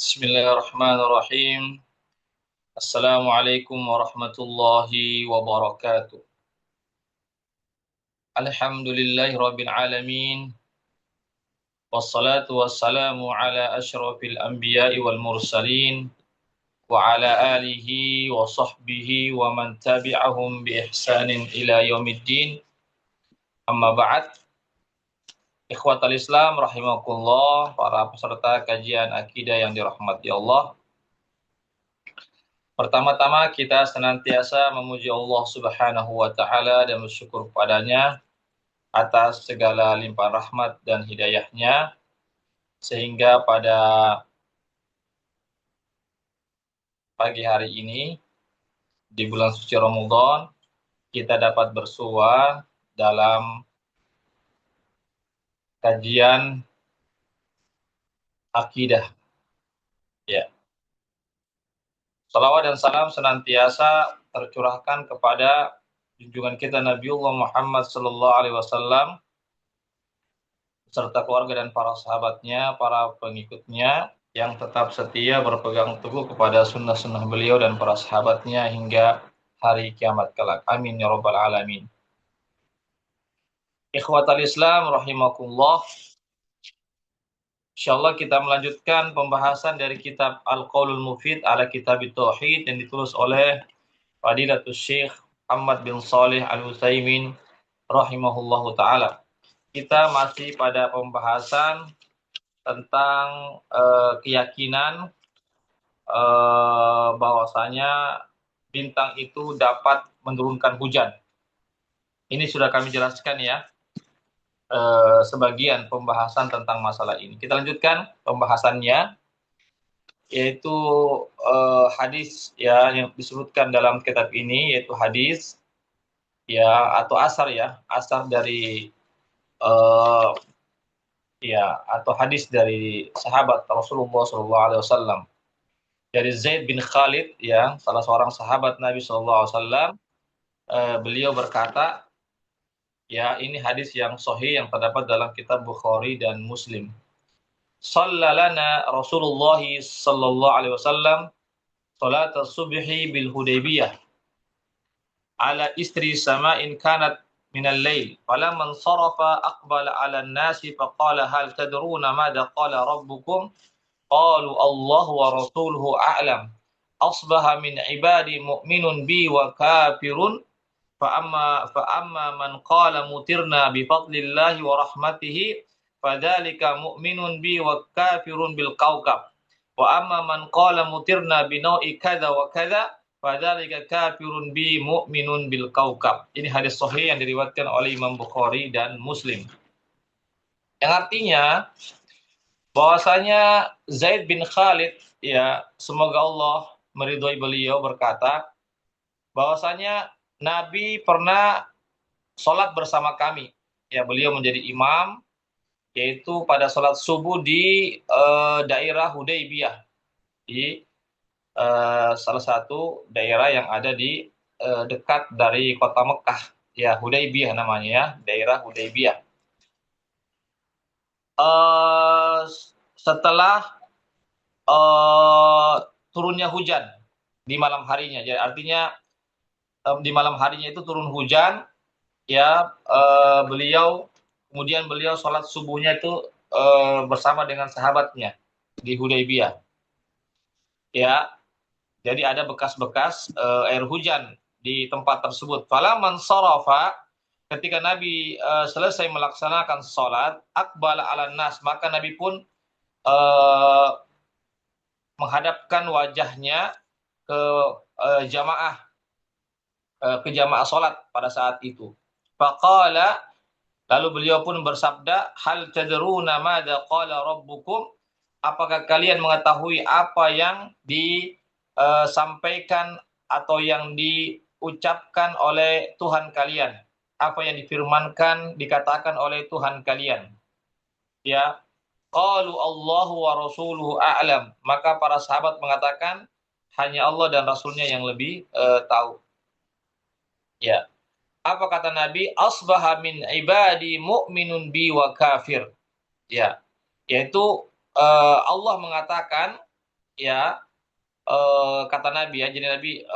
Bismillahirrahmanirrahim. Assalamualaikum warahmatullahi wabarakatuh. Alhamdulillahi rabbil alamin. Wassalatu wassalamu ala asyrafil anbiya'i wal mursalin. Wa ala alihi wa sahbihi wa man tabi'ahum bi ihsanin ila yaumiddin. Amma ba'd. Ikhwatal Islam rahimakumullah, para peserta kajian akidah yang dirahmati Allah. Pertama-tama kita senantiasa memuji Allah Subhanahu wa taala dan bersyukur kepadanya atas segala limpahan rahmat dan hidayahnya sehingga pada pagi hari ini di bulan suci Ramadan kita dapat bersua dalam kajian akidah. Ya. Salawat dan salam senantiasa tercurahkan kepada junjungan kita Nabiullah Muhammad sallallahu alaihi wasallam serta keluarga dan para sahabatnya, para pengikutnya yang tetap setia berpegang teguh kepada sunnah-sunnah beliau dan para sahabatnya hingga hari kiamat kelak. Amin ya rabbal alamin. Ikhwatal Islam rahimakumullah. Insyaallah kita melanjutkan pembahasan dari kitab Al-Qaulul Mufid ala Kitab Tauhid yang ditulis oleh Fadilatul Syekh Muhammad bin Shalih Al-Utsaimin rahimahullahu taala. Kita masih pada pembahasan tentang keyakinan bahwasanya bintang itu dapat menurunkan hujan. Ini sudah kami jelaskan ya, sebagian pembahasan tentang masalah ini. Kita lanjutkan pembahasannya, yaitu hadis ya yang disebutkan dalam kitab ini, yaitu hadis ya atau asar dari atau hadis dari sahabat Rasulullah SAW dari Zaid bin Khalid ya, salah seorang sahabat Nabi SAW. Beliau berkata, ya ini hadis yang sahih yang terdapat dalam kitab Bukhari dan Muslim. Sallalana Rasulullah sallallahu alaihi wasallam salat as-subhi bil Hudaybiyah ala istri sama'in kanat min al-lail falamma sarafa aqbala 'ala an-nasi faqala hal tadruna madza qala rabbukum qalu Allah wa rasuluhu a'lam asbaha min ibadi mu'minun bi wa kafirun fa amma man qala mutirna bi fadlillahi wa rahmatihi fadzalika mu'minun bi wa kafirun bil kawkab wa amma man qala mutirna bi nau'i kadza wa kadza fadzalika kafirun bi mu'minun bil kawkab. Ini hadis sahih yang diriwayatkan oleh Imam Bukhari dan Muslim. Yang artinya bahwasanya Zaid bin Khalid ya, semoga Allah meridhai beliau, berkata bahwasanya Nabi pernah sholat bersama kami. Ya, beliau menjadi imam, yaitu pada sholat subuh di daerah Hudaybiyah, di salah satu daerah yang ada di dekat dari kota Mekah. Ya, Hudaybiyah namanya ya, daerah Hudaybiyah. Setelah turunnya hujan di malam harinya, jadi artinya di malam harinya itu turun hujan ya, kemudian beliau sholat subuhnya itu bersama dengan sahabatnya di Hudaybiyah ya, jadi ada bekas-bekas air hujan di tempat tersebut. Falamman sarafa, ketika Nabi selesai melaksanakan sholat, aqbala 'alan nas, maka Nabi pun menghadapkan wajahnya ke jamaah sholat pada saat itu. Faqala, lalu beliau pun bersabda, hal tadruna madza qala rabbukum, apakah kalian mengetahui apa yang disampaikan atau yang diucapkan oleh Tuhan kalian, apa yang difirmankan, dikatakan oleh Tuhan kalian ya. Qalu Allahu wa rasuluhu a'lam, maka para sahabat mengatakan hanya Allah dan Rasulnya yang lebih tahu. Ya. Apa kata Nabi? Asbaha min ibadi mu'minun bi wa kafir. Ya. Yaitu Allah mengatakan ya, kata Nabi ya, jadi Nabi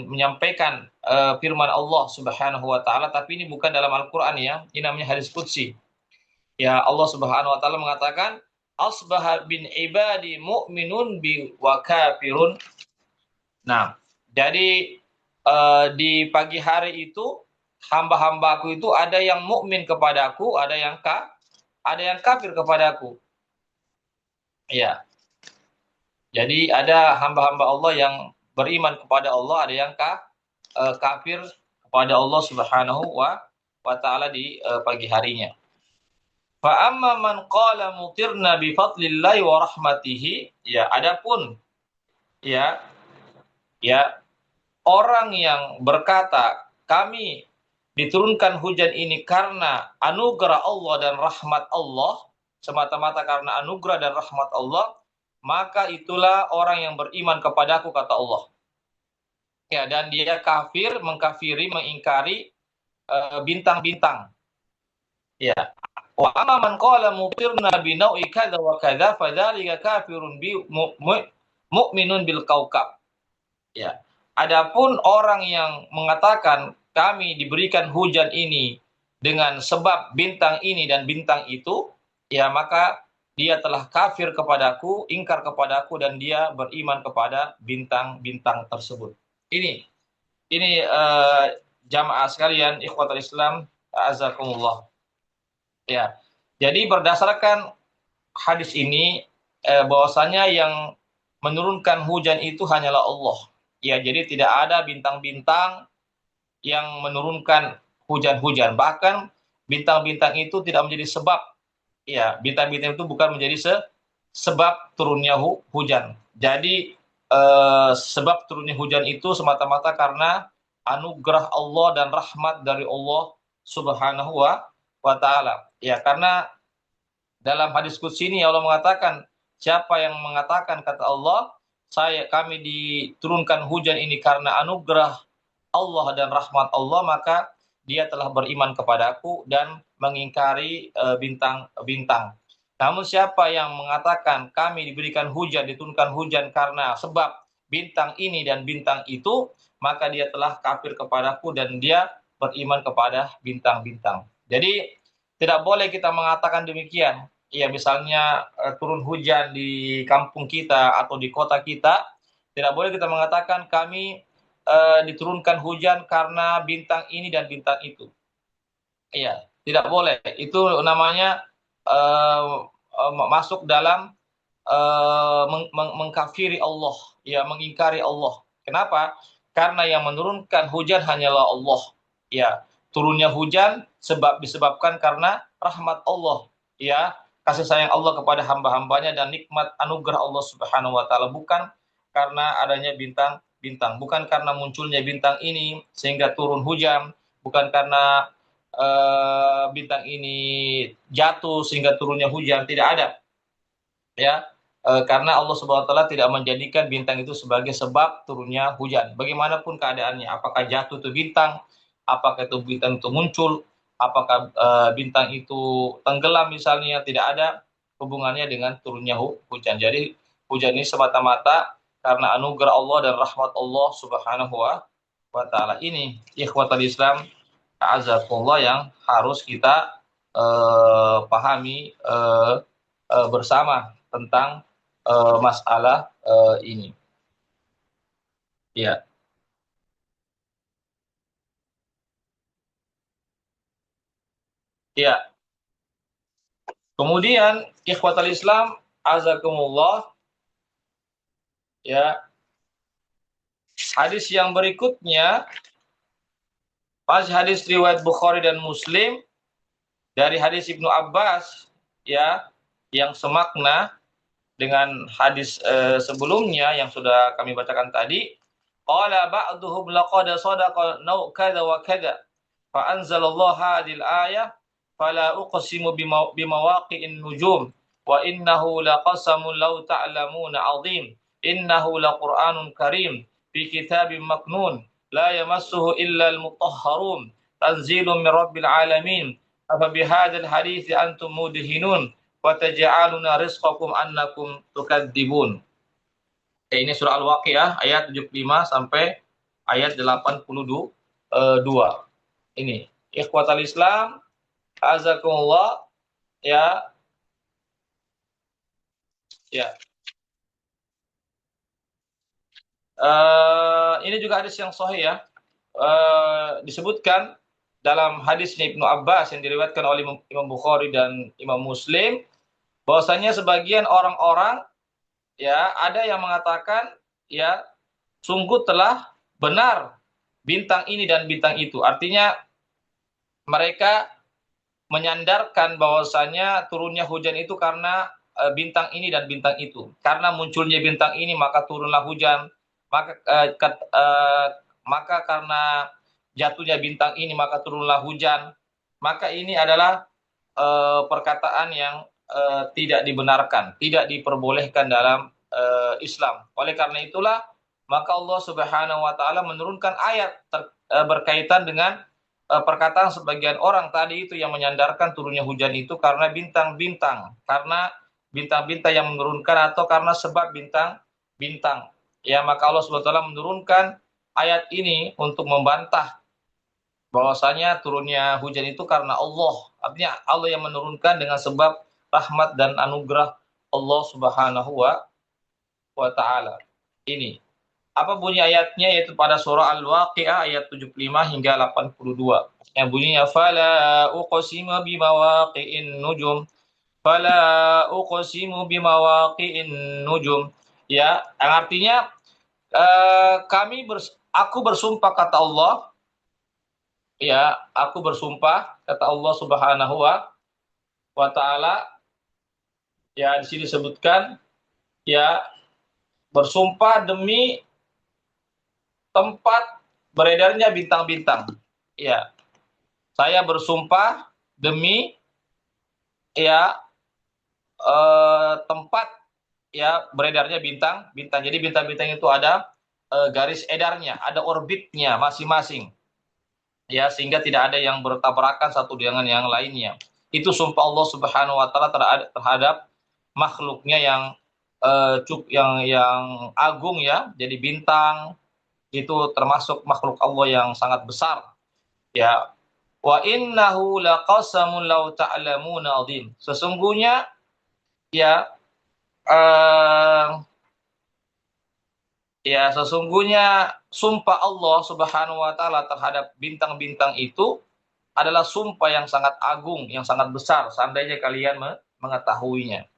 menyampaikan firman Allah Subhanahu wa taala, tapi ini bukan dalam Al-Qur'an ya. Ini namanya hadis qudsi. Ya, Allah Subhanahu wa taala mengatakan, "Asbaha bin ibadi mu'minun bi wa kafirun." Nah, jadi di pagi hari itu hamba-hambaku itu ada yang mukmin kepadaku, ada yang kafir kepadaku. Ya. Jadi ada hamba-hamba Allah yang beriman kepada Allah, ada yang kafir kepada Allah Subhanahu wa taala di pagi harinya. Fa amma man qala mutirna bi fadlillahi wa rahmatihi, ya adapun ya orang yang berkata kami diturunkan hujan ini karena anugerah Allah dan rahmat Allah, semata-mata karena anugerah dan rahmat Allah, maka itulah orang yang beriman kepadaku, kata Allah. Ya, dan dia kafir, mengkafiri, mengingkari bintang-bintang. Ya. Wa amma man qala mutirna bi nau'i kadza wa kadza fadzalika kafirun bi mu'minun bil kaukab. Ya. Adapun orang yang mengatakan kami diberikan hujan ini dengan sebab bintang ini dan bintang itu, ya maka dia telah kafir kepadaku, ingkar kepadaku, dan dia beriman kepada bintang-bintang tersebut. Ini jamaah sekalian, ikhwatul Islam, azakumullah. Ya, jadi berdasarkan hadis ini bahwasanya yang menurunkan hujan itu hanyalah Allah. Ya, jadi tidak ada bintang-bintang yang menurunkan hujan-hujan. Bahkan bintang-bintang itu tidak menjadi sebab. Ya, bintang-bintang itu bukan menjadi sebab turunnya hujan. Jadi sebab turunnya hujan itu semata-mata karena anugerah Allah dan rahmat dari Allah Subhanahu wa taala. Ya, karena dalam hadis qudsi ini Allah mengatakan, siapa yang mengatakan, kata Allah, kami diturunkan hujan ini karena anugerah Allah dan rahmat Allah, maka dia telah beriman kepadaku dan mengingkari bintang-bintang. Namun siapa yang mengatakan kami diberikan hujan, diturunkan hujan karena sebab bintang ini dan bintang itu, maka dia telah kafir kepadaku dan dia beriman kepada bintang-bintang. Jadi tidak boleh kita mengatakan demikian. Ya, misalnya turun hujan di kampung kita atau di kota kita, tidak boleh kita mengatakan kami diturunkan hujan karena bintang ini dan bintang itu. Iya, tidak boleh. Itu namanya masuk dalam mengkafiri Allah, ya, mengingkari Allah. Kenapa? Karena yang menurunkan hujan hanyalah Allah. Ya, turunnya hujan disebabkan karena rahmat Allah, ya, kasih sayang Allah kepada hamba-hambanya dan nikmat anugerah Allah Subhanahu wa taala, bukan karena adanya bintang, bukan karena munculnya bintang ini sehingga turun hujan, bukan karena bintang ini jatuh sehingga turunnya hujan, tidak ada. Ya, karena Allah Subhanahu wa taala tidak menjadikan bintang itu sebagai sebab turunnya hujan. Bagaimanapun keadaannya, apakah jatuh itu bintang, apakah itu bintang itu muncul, apakah bintang itu tenggelam misalnya, tidak ada hubungannya dengan turunnya hujan. Jadi hujan ini semata-mata karena anugerah Allah dan rahmat Allah Subhanahu wa taala. Ini ikhwatul Islam, a'azakumullah, yang harus kita pahami bersama tentang masalah ini. Ya. Ya. Kemudian ikhwatul Islam, azakumullah, ya. Hadis yang berikutnya, hadis riwayat Bukhari dan Muslim dari hadis Ibnu Abbas, ya, yang semakna dengan hadis sebelumnya yang sudah kami bacakan tadi. Qala ba'duhum laqad sadaqa naw kadza wa kadza fa anzalallahu hadhil ayah fala uqsimu bimawaqi'in nujum wa innahu laqasamun law ta'lamuna 'azim innahu laqur'anun karim fi kitabin maknun la yamassuhu illa al-mutahharun tanzilun min rabbil alamin afa bihadzal hadithi antum mudhinun wa taj'aluna rizqakum annakum tukadzibun. Ini surah Al-Waqiah ayat 75 sampai ayat 82. Ini ikhwatal Islam, azakumullah, ya. Ya. Ini juga hadis yang sahih ya. Disebutkan dalam hadisnya Ibnu Abbas yang diriwayatkan oleh Imam Bukhari dan Imam Muslim, bahwasanya sebagian orang-orang ya ada yang mengatakan ya sungguh telah benar bintang ini dan bintang itu. Artinya mereka menyandarkan bahwasanya turunnya hujan itu karena bintang ini dan bintang itu. Karena munculnya bintang ini maka turunlah hujan. Maka karena jatuhnya bintang ini maka turunlah hujan. Maka ini adalah perkataan yang tidak dibenarkan, tidak diperbolehkan dalam Islam. Oleh karena itulah maka Allah Subhanahu wa taala menurunkan ayat berkaitan dengan perkataan sebagian orang tadi itu yang menyandarkan turunnya hujan itu karena bintang-bintang, karena bintang-bintang yang menurunkan atau karena sebab bintang-bintang. Ya, maka Allah Subhanahu wa taala menurunkan ayat ini untuk membantah bahwasanya turunnya hujan itu karena Allah. Artinya Allah yang menurunkan dengan sebab rahmat dan anugerah Allah Subhanahu wa taala. Ini. Apa bunyi ayatnya, yaitu pada surah Al-Waqiah ayat 75 hingga 82. Yang bunyinya fala uqsimu bimawaqi'in nujum. Fala uqsimu bimawaqi'in nujum. Ya, yang artinya aku bersumpah kata Allah. Ya, aku bersumpah kata Allah Subhanahu wa taala. Ya, di sini disebutkan ya bersumpah demi tempat beredarnya bintang-bintang. Ya, saya bersumpah demi ya tempat ya beredarnya bintang-bintang. Jadi bintang-bintang itu ada garis edarnya, ada orbitnya masing-masing. Ya, sehingga tidak ada yang bertabrakan satu dengan yang lainnya. Itu sumpah Allah Subhanahu wa taala terhadap makhluknya yang agung ya. Jadi bintang itu termasuk makhluk Allah yang sangat besar. Ya. Wa innahu laqasamun law ta'lamuna adzim. Sesungguhnya ya sesungguhnya sumpah Allah Subhanahu wa taala terhadap bintang-bintang itu adalah sumpah yang sangat agung, yang sangat besar seandainya kalian mengetahuinya.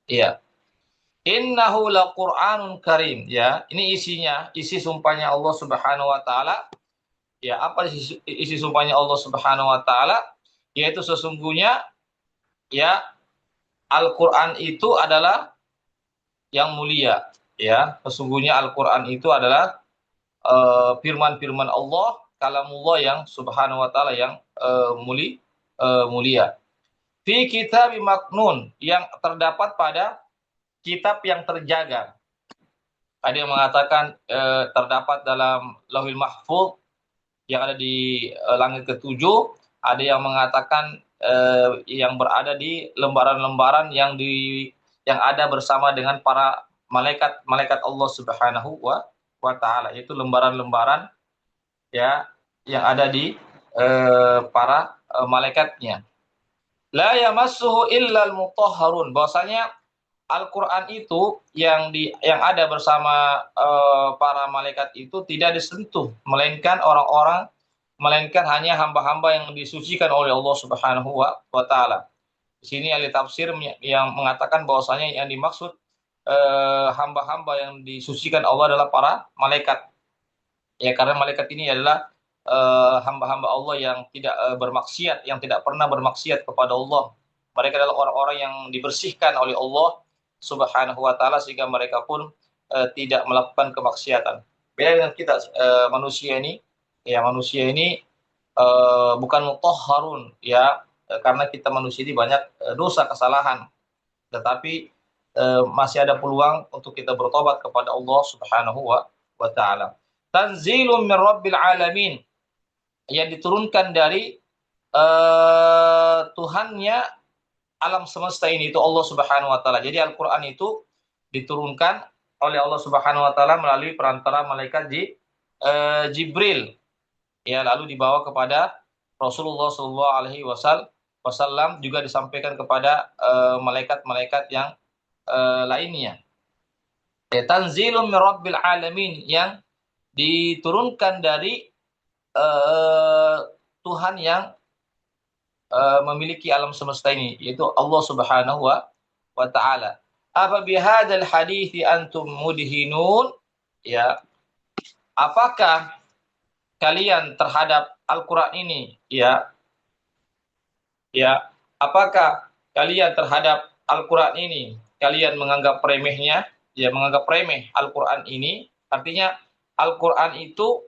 Iya. Innahu laqur'anun karim, ya. Ini isi sumpahnya Allah Subhanahu wa taala. Ya, apa isi sumpahnya Allah Subhanahu wa taala? Yaitu sesungguhnya ya Al-Qur'an itu adalah yang mulia, ya. Sesungguhnya Al-Qur'an itu adalah firman-firman Allah, kalamullah yang Subhanahu wa taala yang mulia. Fi kitab maknun, yang terdapat pada kitab yang terjaga. Ada yang mengatakan terdapat dalam Lauhul Mahfuz yang ada di langit ketujuh. Ada yang mengatakan yang berada di lembaran-lembaran yang ada bersama dengan para malaikat Allah Subhanahu wa taala. Itu lembaran-lembaran ya yang ada di para malaikatnya. La yamassuhu illal mutahharun. Bahwasanya Al-Qur'an itu yang ada bersama para malaikat itu tidak disentuh melainkan hanya hamba-hamba yang disucikan oleh Allah Subhanahu wa taala. Di sini ahli tafsir yang mengatakan bahwasanya yang dimaksud hamba-hamba yang disucikan Allah adalah para malaikat. Ya, karena malaikat ini adalah hamba-hamba Allah yang tidak bermaksiat, yang tidak pernah bermaksiat kepada Allah. Mereka adalah orang-orang yang dibersihkan oleh Allah Subhanahu wa taala sehingga mereka pun tidak melakukan kemaksiatan. Beda dengan kita manusia ini bukan mutahharun ya, karena kita manusia ini banyak dosa kesalahan. Tetapi masih ada peluang untuk kita bertobat kepada Allah Subhanahu wa taala. Tanzilun min rabbil alamin, yang diturunkan dari Tuhannya alam semesta ini itu Allah Subhanahu wa taala. Jadi Al-Qur'an itu diturunkan oleh Allah Subhanahu wa taala melalui perantara malaikat Jibril. Ya, lalu dibawa kepada Rasulullah sallallahu alaihi wasallam, juga disampaikan kepada malaikat-malaikat yang lainnya. Ya, tanzilun min rabbil alamin, yang diturunkan dari Tuhan yang memiliki alam semesta ini, yaitu Allah Subhanahu wa taala. Apa bihadzal hadithi antum mudhinun? Ya, apakah kalian terhadap Al-Qur'an ini, ya, apakah kalian terhadap Al-Qur'an ini kalian menganggap remehnya, ya, menganggap remeh Al-Qur'an ini? Artinya Al-Qur'an itu,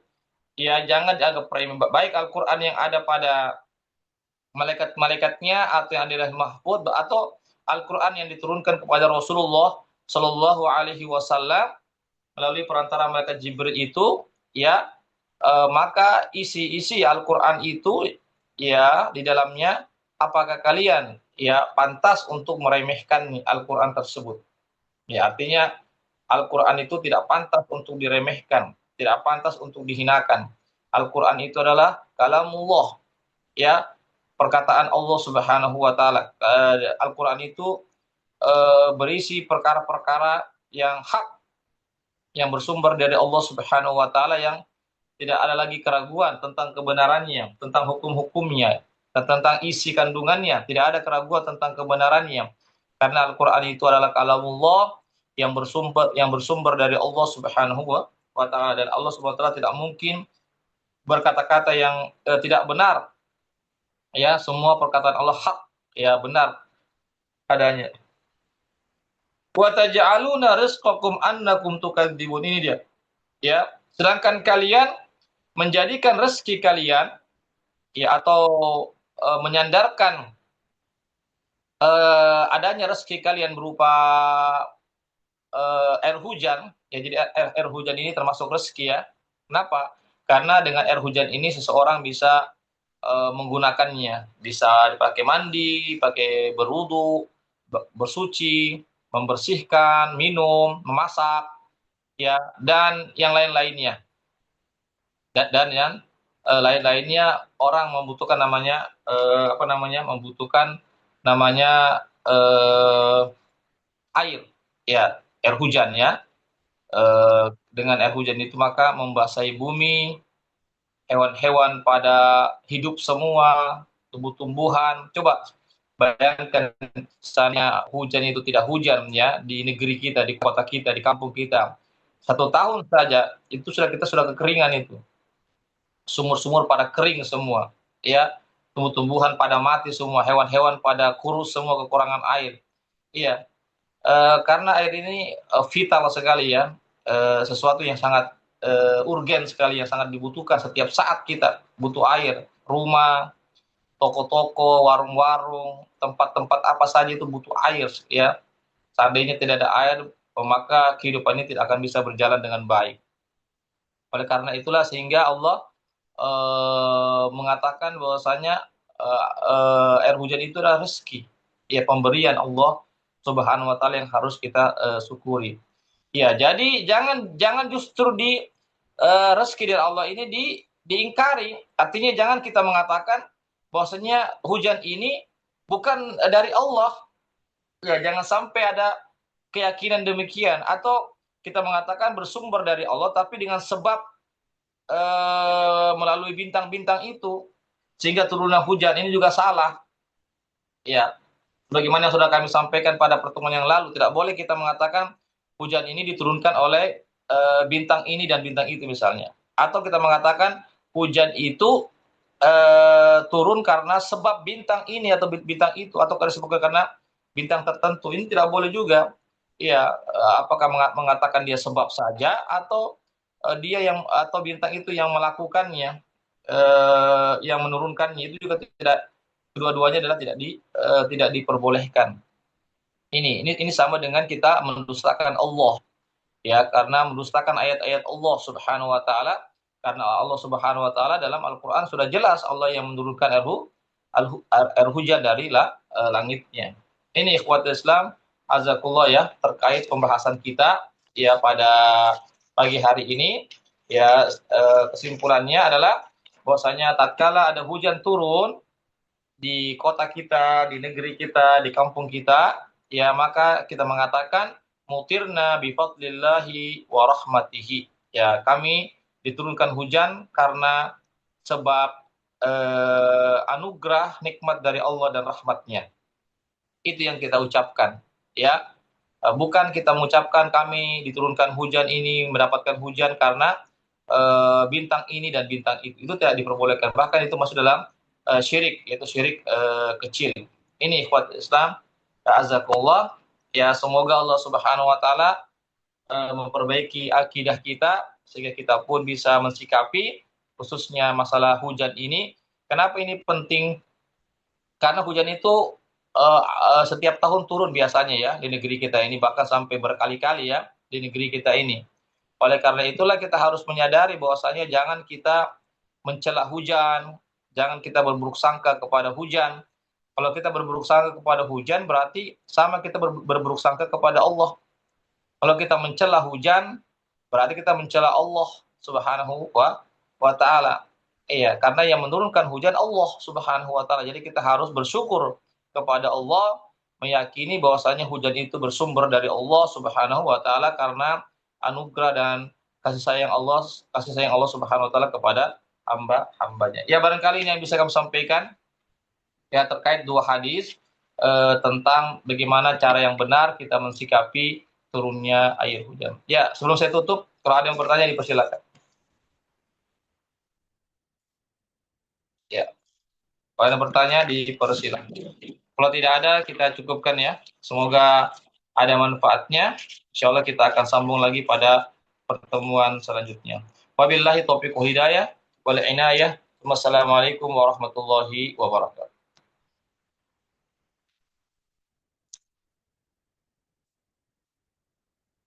ya, jangan dianggap remeh, baik Al-Qur'an yang ada pada malaikat-malaikatnya atau yang ada di mahfuz, atau Al-Qur'an yang diturunkan kepada Rasulullah sallallahu alaihi wasallam melalui perantara malaikat Jibril itu, ya, maka isi-isi Al-Qur'an itu, ya, di dalamnya, apakah kalian, ya, pantas untuk meremehkan Al-Qur'an tersebut? Ya, artinya Al-Qur'an itu tidak pantas untuk diremehkan, tidak pantas untuk dihinakan. Al-Qur'an itu adalah kalamullah, ya, perkataan Allah Subhanahu wa taala. Al-Qur'an itu berisi perkara-perkara yang hak, yang bersumber dari Allah Subhanahu wa taala, yang tidak ada lagi keraguan tentang kebenarannya, tentang hukum-hukumnya, dan tentang isi kandungannya, tidak ada keraguan tentang kebenarannya. Karena Al-Qur'an itu adalah kalamullah yang bersumber dari Allah Subhanahu wa taala, dan Allah Subhanahu wa taala tidak mungkin berkata-kata yang tidak benar. Ya, semua perkataan Allah hak, ya, benar adanya. Wa taj'aluna rizqakum annakum tukadzibun, ini dia. Ya, sedangkan kalian menjadikan rezeki kalian, ya, atau menyandarkan adanya rezeki kalian berupa air hujan, ya, jadi air hujan ini termasuk rezeki, ya. Kenapa? Karena dengan air hujan ini seseorang bisa menggunakannya, bisa dipakai mandi, pakai berwudu, bersuci, membersihkan, minum, memasak, ya, dan yang lain-lainnya. Dan yang lain-lainnya, orang membutuhkan membutuhkan namanya air, ya, air hujan, ya. Dengan air hujan itu maka membasahi bumi, hewan-hewan pada hidup semua, tumbuh-tumbuhan. Coba bayangkan misalnya hujan itu tidak hujan, ya, di negeri kita, di kota kita, di kampung kita. 1 tahun saja itu kita sudah kekeringan itu. Sumur-sumur pada kering semua, ya. Tumbuh-tumbuhan pada mati semua, hewan-hewan pada kurus semua, kekurangan air. Iya. Karena air ini vital sekali, ya. Sesuatu yang sangat urgen sekali, yang sangat dibutuhkan. Setiap saat kita butuh air. Rumah, toko-toko, warung-warung, tempat-tempat apa saja itu butuh air, ya. Seandainya tidak ada air, maka kehidupan ini tidak akan bisa berjalan dengan baik. Oleh karena itulah sehingga Allah mengatakan bahwasanya air hujan itu adalah rezeki, ya, pemberian Allah Subhanahu wa taala yang harus kita syukuri. Ya, jadi jangan justru rezeki dari Allah ini diingkari. Artinya jangan kita mengatakan bahwasanya hujan ini bukan dari Allah. Ya, jangan sampai ada keyakinan demikian, atau kita mengatakan bersumber dari Allah tapi dengan sebab melalui bintang-bintang itu sehingga turunnya hujan, ini juga salah. Ya, bagaimana yang sudah kami sampaikan pada pertemuan yang lalu, tidak boleh kita mengatakan hujan ini diturunkan oleh bintang ini dan bintang itu misalnya, atau kita mengatakan hujan itu turun karena sebab bintang ini atau bintang itu, atau karena bintang tertentu. Ini tidak boleh juga. Ya, apakah mengatakan dia sebab saja, atau atau bintang itu yang melakukannya, yang menurunkannya, itu juga tidak, kedua-duanya adalah tidak diperbolehkan. Ini sama dengan kita mendustakan Allah, ya, karena mendustakan ayat-ayat Allah Subhanahu wa taala. Karena Allah Subhanahu wa taala dalam Al-Qur'an sudah jelas Allah yang menurunkan air hujan dari langitnya. Ini ikhwatul Islam, azakullah ya, terkait pembahasan kita ya pada pagi hari ini ya, kesimpulannya adalah bahwasanya tatkala ada hujan turun di kota kita, di negeri kita, di kampung kita, ya maka kita mengatakan mutirna bi fadlillahi wa rahmatihi. Ya, kami diturunkan hujan karena sebab anugerah nikmat dari Allah dan rahmatnya. Itu yang kita ucapkan, ya. Bukan kita mengucapkan kami diturunkan hujan ini, mendapatkan hujan karena bintang ini dan bintang itu. Itu tidak diperbolehkan. Bahkan itu masuk dalam syirik, yaitu syirik kecil. Ini ikhwat Islam, azakullah. Ya, semoga Allah Subhanahu wa taala memperbaiki akidah kita sehingga kita pun bisa mensikapi khususnya masalah hujan ini. Kenapa ini penting? Karena hujan itu setiap tahun turun biasanya ya di negeri kita ini, bahkan sampai berkali-kali ya di negeri kita ini. Oleh karena itulah kita harus menyadari bahwasanya jangan kita mencela hujan, jangan kita berburuk sangka kepada hujan. Kalau kita berburuk sangka kepada hujan berarti sama kita berburuk sangka kepada Allah. Kalau kita mencela hujan berarti kita mencela Allah Subhanahu wa taala. Iya, karena yang menurunkan hujan Allah Subhanahu wa taala. Jadi kita harus bersyukur kepada Allah, meyakini bahwasanya hujan itu bersumber dari Allah Subhanahu wa taala karena anugerah dan kasih sayang Allah Subhanahu wa taala kepada hamba-hambanya. Ya, barangkali ini yang bisa kami sampaikan ya terkait dua hadis tentang bagaimana cara yang benar kita mensikapi turunnya air hujan. Ya, sebelum saya tutup, kalau ada yang bertanya dipersilakan. Ya, kalau ada yang bertanya dipersilakan. Kalau tidak ada, kita cukupkan ya. Semoga ada manfaatnya. Insya Allah kita akan sambung lagi pada pertemuan selanjutnya. Wabillahi taufiq hidayah wal inayah. Wassalamualaikum warahmatullahi wabarakatuh.